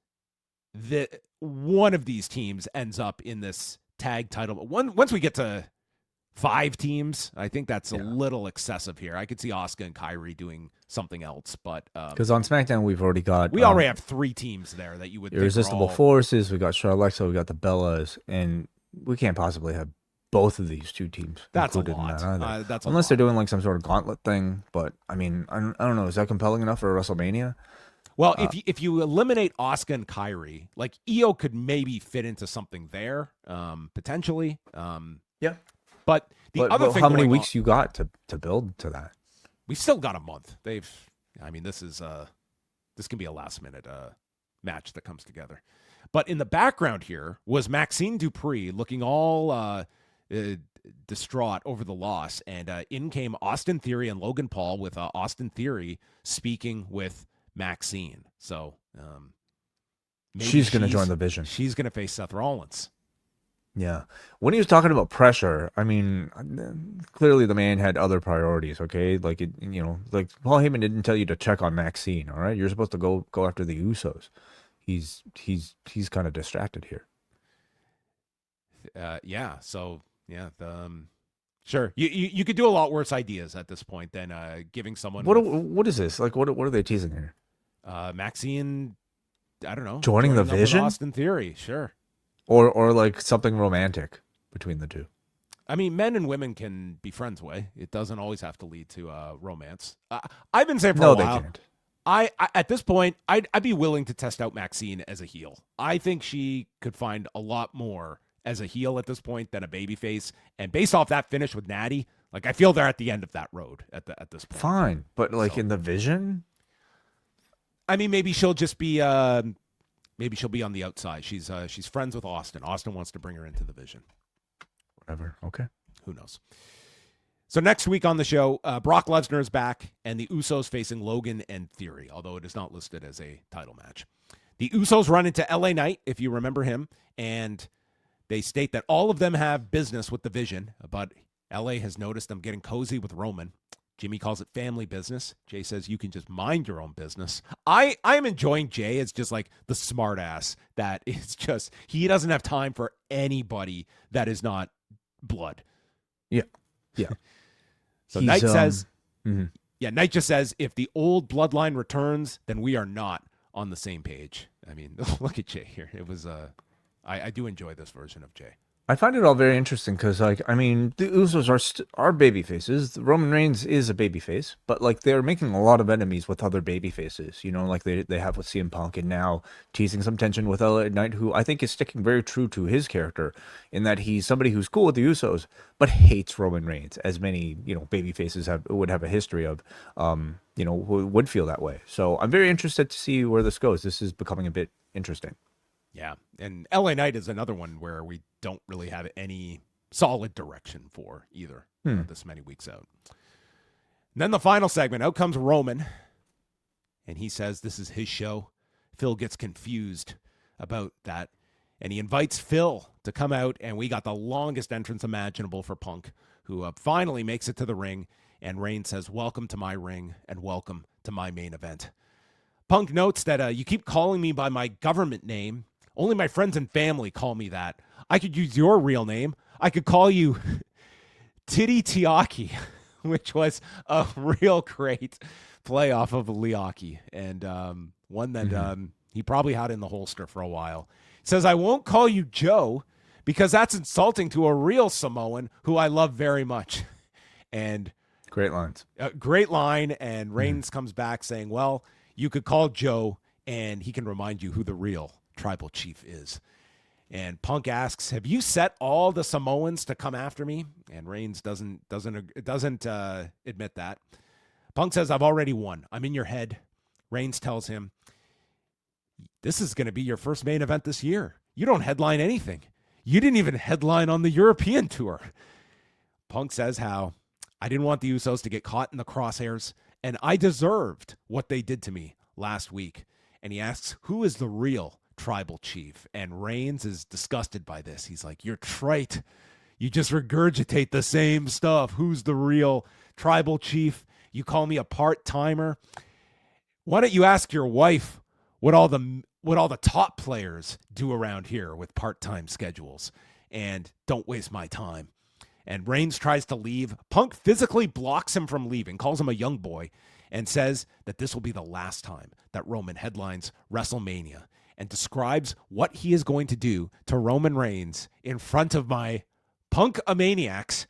S2: one of these teams ends up in this tag title. But once we get to 5 teams, I think that's a little excessive here. I could see Asuka and Kairi doing something else, but
S3: because on SmackDown we
S2: already have 3 teams there that you would
S3: Irresistible Forces. We got Charlotte Alexa, we got the Bellas, and we can't possibly have both of these 2 teams included in that either. Unless they're doing like some sort of gauntlet thing. But I mean, I don't know. Is that compelling enough for WrestleMania?
S2: Well, if you eliminate Asuka and Kairi, like Io could maybe fit into something there, potentially.
S3: Yeah.
S2: But other thing,
S3: how many weeks you got to build to that?
S2: We've still got a month. This can be a last minute match that comes together. But in the background here was Maxine Dupree looking all distraught over the loss, and in came Austin Theory and Logan Paul with Austin Theory speaking with Maxine. So
S3: she's going to join the Vision.
S2: She's going to face Seth Rollins.
S3: Yeah. When he was talking about pressure, I mean, clearly the man had other priorities, okay? Like, like Paul Heyman didn't tell you to check on Maxine, all right? You're supposed to go after the Usos. He's kind of distracted here.
S2: Yeah. So, yeah. Sure. You could do a lot worse ideas at this point than giving someone.
S3: What is this? Like, what are they teasing here?
S2: Maxine, I don't know.
S3: Joining the Vision?
S2: Austin Theory, sure.
S3: Or like something romantic between the two.
S2: I mean, men and women can be friends way. It doesn't always have to lead to romance. I've been saying for a while. No, they can't. I at this point, I'd be willing to test out Maxine as a heel. I think she could find a lot more as a heel at this point than a babyface. And based off that finish with Natty, like I feel they're at the end of that road at this point.
S3: Fine, but like in the Vision,
S2: I mean, maybe she'll just be maybe she'll be on the outside. She's friends with Austin. Austin wants to bring her into the Vision.
S3: Whatever. Okay.
S2: Who knows? So next week on the show, Brock Lesnar is back, and the Usos facing Logan and Theory, although it is not listed as a title match. The Usos run into LA Knight, if you remember him, and they state that all of them have business with the Vision, but LA has noticed them getting cozy with Roman. Jimmy calls it family business. Jay says you can just mind your own business. I am enjoying Jay as just like the smart ass that is just, he doesn't have time for anybody that is not blood.
S3: Yeah.
S2: So Knight says, Knight just says, if the old bloodline returns, then we are not on the same page. I mean, look at Jay here. It was, I do enjoy this version of Jay.
S3: I find it all very interesting because, like, I mean, the Usos are baby faces. Roman Reigns is a baby face, but like they're making a lot of enemies with other baby faces. You know, like they have with CM Punk, and now teasing some tension with LA Knight, who I think is sticking very true to his character in that he's somebody who's cool with the Usos but hates Roman Reigns, as many baby faces would have a history of. Who would feel that way. So I'm very interested to see where this goes. This is becoming a bit interesting.
S2: Yeah, and LA Knight is another one where we don't really have any solid direction for either this many weeks out. And then the final segment, out comes Roman, and he says this is his show. Phil gets confused about that, and he invites Phil to come out, and we got the longest entrance imaginable for Punk, who finally makes it to the ring, and Reigns says, welcome to my ring, and welcome to my main event. Punk notes that you keep calling me by my government name. Only my friends and family call me that. I could use your real name. I could call you Titty Tiaki, which was a real great play off of Liaki, and one that he probably had in the holster for a while. He says, I won't call you Joe because that's insulting to a real Samoan who I love very much. And
S3: great lines.
S2: Great line, and Reigns comes back saying, well, you could call Joe, and he can remind you who the real tribal chief is. And Punk asks, have you set all the Samoans to come after me? And Reigns doesn't admit that. Punk says, I've already won. I'm in your head. Reigns tells him, this is going to be your first main event this year. You don't headline anything. You didn't even headline on the European tour. Punk says how I didn't want the Usos to get caught in the crosshairs, and I deserved what they did to me last week. And he asks, who is the real tribal chief? And Reigns is disgusted by this. He's like, you're trite. You just regurgitate the same stuff. Who's the real tribal chief? You call me a part-timer. Why don't you ask your wife what all the top players do around here with part-time schedules? And don't waste my time. And Reigns tries to leave. Punk physically blocks him from leaving, calls him a young boy, and says that this will be the last time that Roman headlines WrestleMania, and describes what he is going to do to Roman Reigns in front of my Punk-a-maniacs,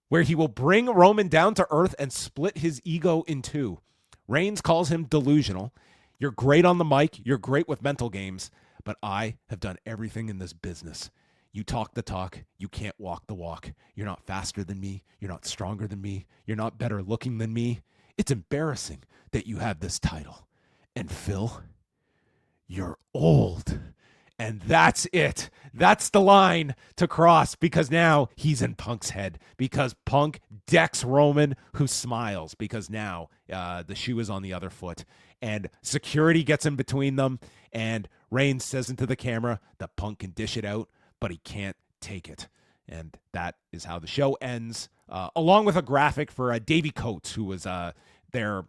S2: where he will bring Roman down to earth and split his ego in two. Reigns calls him delusional. You're great on the mic. You're great with mental games, but I have done everything in this business. You talk the talk. You can't walk the walk. You're not faster than me. You're not stronger than me. You're not better looking than me. It's embarrassing that you have this title. And Phil, you're old. And that's it. That's the line to cross, because now he's in Punk's head, because Punk decks Roman, who smiles because now the shoe is on the other foot, and security gets in between them, and Reigns says into the camera that Punk can dish it out, but he can't take it. And that is how the show ends, along with a graphic for Davey Coates, who was their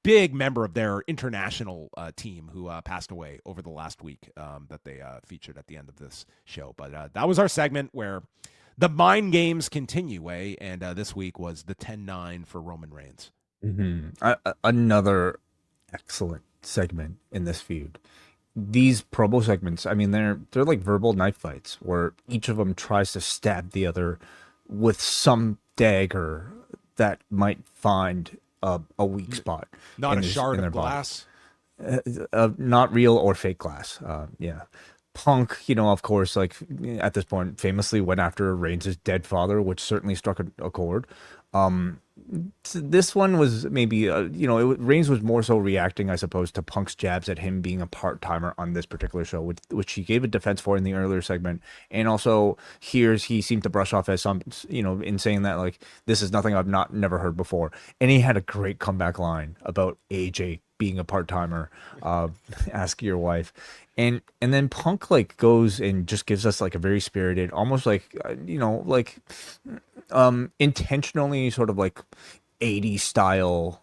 S2: big member of their international team who passed away over the last week that they featured at the end of this show. But that was our segment where the mind games continue, and this week was the 10-9 for Roman Reigns.
S3: Another excellent segment in this feud. These promo segments, I mean, they're like verbal knife fights where each of them tries to stab the other with some dagger that might find a weak spot.
S2: Not a shard of glass.
S3: Not real or fake glass. Yeah. Punk, of course, like at this point, famously went after Reigns' dead father, which certainly struck a chord. this one was maybe, Reigns was more so reacting, I suppose, to Punk's jabs at him being a part-timer on this particular show, which he gave a defense for in the earlier segment. And also he seemed to brush off as some, in saying that, like, this is nothing I've never heard before. And he had a great comeback line about AJ being a part-timer, ask your wife. And then Punk like goes and just gives us like a very spirited, almost like intentionally sort of like 80s style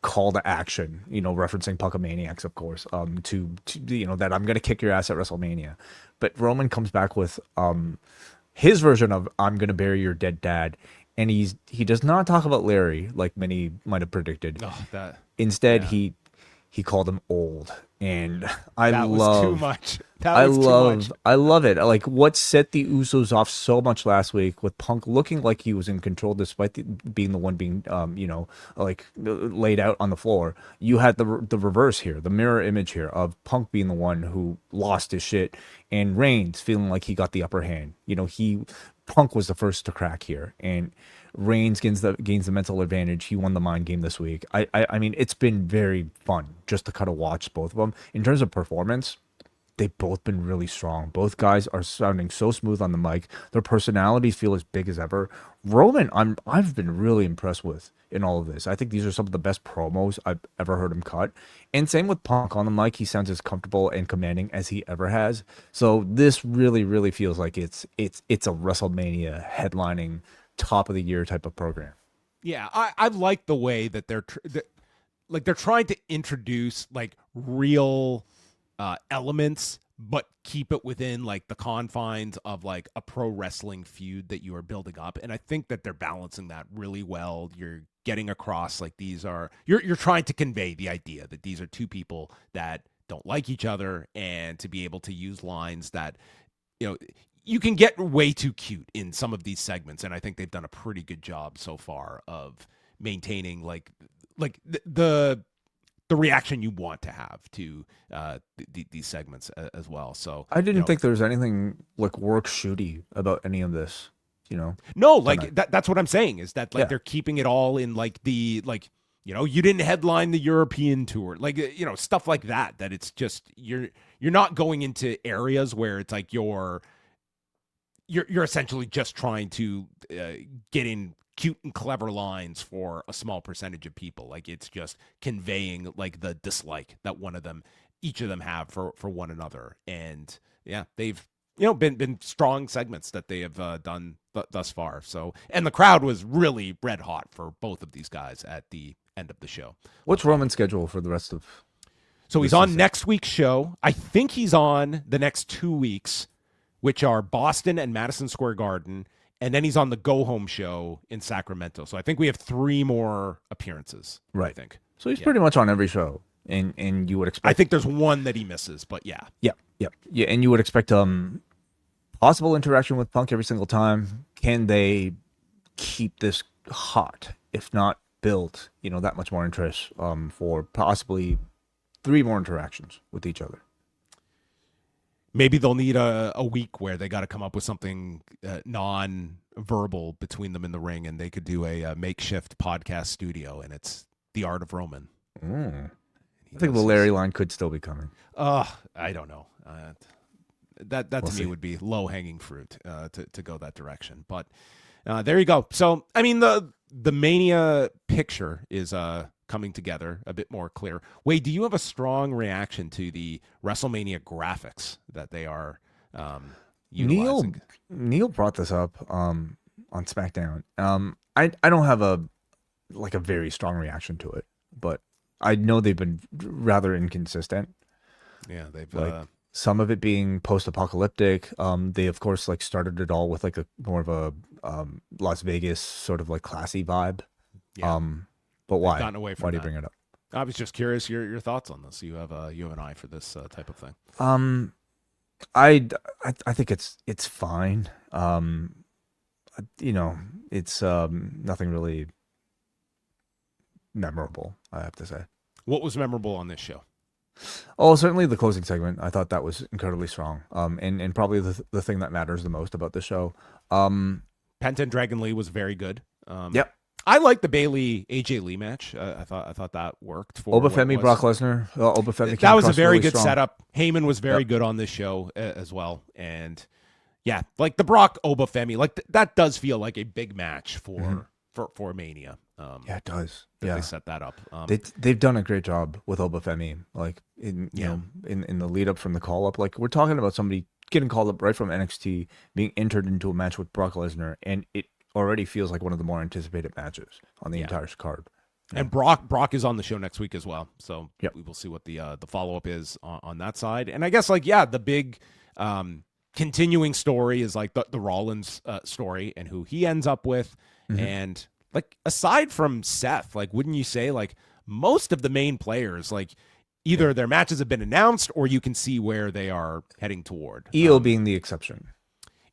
S3: call to action, referencing Punkamaniacs, of course, to that I'm gonna kick your ass at WrestleMania. But Roman comes back with his version of I'm gonna bury your dead dad, and he does not talk about Larry like many might have predicted. Instead, he called him old, and that was too much. I love it. Like, what set the Usos off so much last week with Punk looking like he was in control despite being the one being, laid out on the floor. You had the reverse here, the mirror image here of Punk being the one who lost his shit, and Reigns feeling like he got the upper hand. Punk was the first to crack here, and Reigns gains the mental advantage. He won the mind game this week. I mean, it's been very fun just to kind of watch both of them. In terms of performance, they've both been really strong. Both guys are sounding so smooth on the mic. Their personalities feel as big as ever. Roman, I've been really impressed with in all of this. I think these are some of the best promos I've ever heard him cut. And same with Punk on the mic. He sounds as comfortable and commanding as he ever has. So this really, really feels like it's a WrestleMania headlining top of the year type of program.
S2: Yeah, I like the way that they're trying to introduce like real elements, but keep it within like the confines of like a pro wrestling feud that you are building up. And I think that they're balancing that really well. You're getting across like you're trying to convey the idea that these are two people that don't like each other, and to be able to use lines that, you can get way too cute in some of these segments, and I think they've done a pretty good job so far of maintaining like the reaction you want to have to these segments as well. So
S3: I didn't think there was anything like work shooty about any of this.
S2: No, like that's what I'm saying is that they're keeping it all in like the you didn't headline the European tour, like stuff like that. That it's just you're not going into areas where it's like you're essentially just trying to get in cute and clever lines for a small percentage of people. Like, it's just conveying like the dislike that each of them have for one another. And yeah, they've been strong segments that they have done thus far. So, and the crowd was really red hot for both of these guys at the end of the show.
S3: What's Roman's schedule for the rest of?
S2: So he's on next week's show. I think he's on the next 2 weeks, which are Boston and Madison Square Garden, and then he's on the go-home show in Sacramento. So I think we have 3 more appearances, right? I think.
S3: So he's pretty much on every show, and you would expect...
S2: I think there's one that he misses, but yeah.
S3: Yeah, and you would expect possible interaction with Punk every single time. Can they keep this hot, if not build, that much more interest for possibly 3 more interactions with each other?
S2: Maybe they'll need a week where they got to come up with something non-verbal between them in the ring, and they could do a makeshift podcast studio, and it's the Art of Roman.
S3: I think the Larry line could still be coming.
S2: I don't know. That we'll to me would be low-hanging fruit to go that direction. But there you go. So, I mean, the Mania picture is coming together a bit more clear. Wade, do you have a strong reaction to the WrestleMania graphics that they are utilizing?
S3: Neil brought this up on SmackDown. I don't have a very strong reaction to it, but I know they've been rather inconsistent.
S2: Yeah, they've
S3: some of it being post-apocalyptic. They of course started it all with a more of a Las Vegas sort of classy vibe.
S2: Yeah.
S3: But why?
S2: Gotten away from
S3: why do you bring it up?
S2: I was just curious your thoughts on this. You have an eye for this type of thing.
S3: I think it's fine. It's nothing really memorable, I have to say.
S2: What was memorable on this show?
S3: Oh, certainly the closing segment. I thought that was incredibly strong. And probably the thing that matters the most about the show.
S2: Penta and Dragon Lee was very good.
S3: Yep.
S2: I like the Bayley AJ Lee match. I thought that worked for
S3: Obafemi, Brock Lesnar. Obafemi
S2: that was a very
S3: really
S2: good
S3: strong
S2: setup. Heyman was very good on this show as well. And yeah, like the Brock Obafemi, like that does feel like a big match for Mania.
S3: Yeah, it does.
S2: They set that up.
S3: They've done a great job with Obafemi. Like in the lead up from the call up. Like we're talking about somebody getting called up right from NXT, being entered into a match with Brock Lesnar, and it already feels like one of the more anticipated matches on the entire card.
S2: And Brock is on the show next week as well, so
S3: Yep.
S2: we will see what the follow up is on that side. And I guess the big continuing story is like the Rollins story and who he ends up with. And like aside from Seth, like wouldn't you say like most of the main players, like either their matches have been announced or you can see where they are heading toward.
S3: EO being the exception.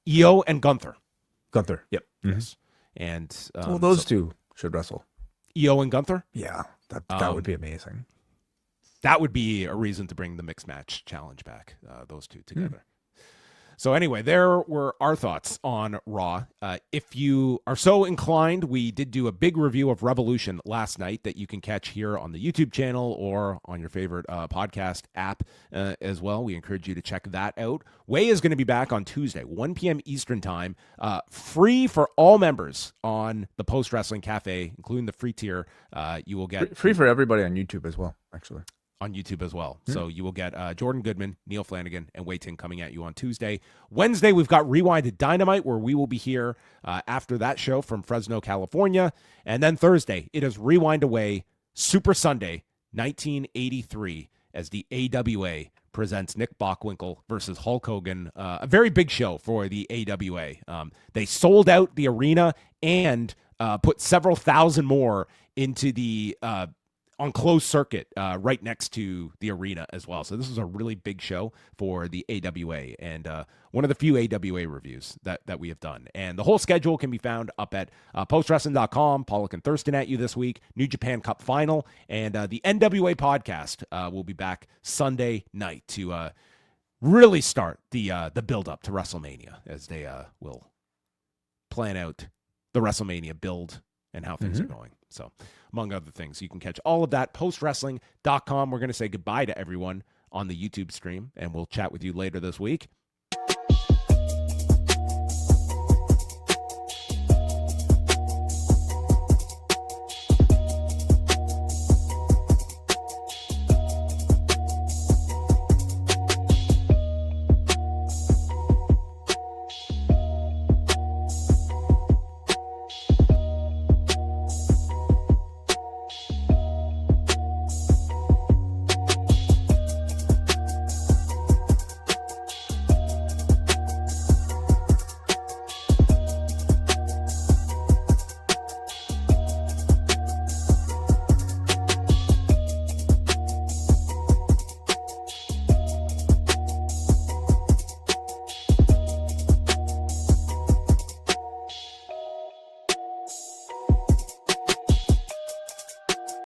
S2: EO and Gunther.
S3: Yep.
S2: Yes. And
S3: Well, those two should wrestle.
S2: EO and Gunther?
S3: Yeah, that would be amazing.
S2: That would be a reason to bring the mixed match challenge back, those two together. So anyway, there were our thoughts on Raw. If you are so inclined, we did do a big review of Revolution last night that you can catch here on the YouTube channel or on your favorite podcast app as well. We encourage you to check that out. Wai is going to be back on Tuesday, 1 p.m. Eastern time, free for all members on the Post Wrestling Cafe, including the free tier. You will get
S3: Free for everybody on YouTube as well, actually.
S2: On YouTube as well. So you will get Jordan Goodman, Neil Flanagan, and Wai Ting coming at you on Tuesday. Wednesday, we've got Rewind-A-Dynamite, where we will be here after that show from Fresno, California. And then Thursday, it is Rewind-A-Wai Super Sunday 1983 as the AWA presents Nick Bockwinkel versus Hulk Hogan. A very big show for the AWA. They sold out the arena and put several thousand more into the on closed circuit right next to the arena as well. So this is a really big show for the AWA and one of the few AWA reviews that we have done. And the whole schedule can be found up at postwrestling.com. Pollock and Thurston at you this week. New Japan Cup Final. And the NWA podcast will be back Sunday night to really start the build-up to WrestleMania as they will plan out the WrestleMania build and how things are going. So, among other things, you can catch all of that postwrestling.com. We're going to say goodbye to everyone on the YouTube stream, and we'll chat with you later this week.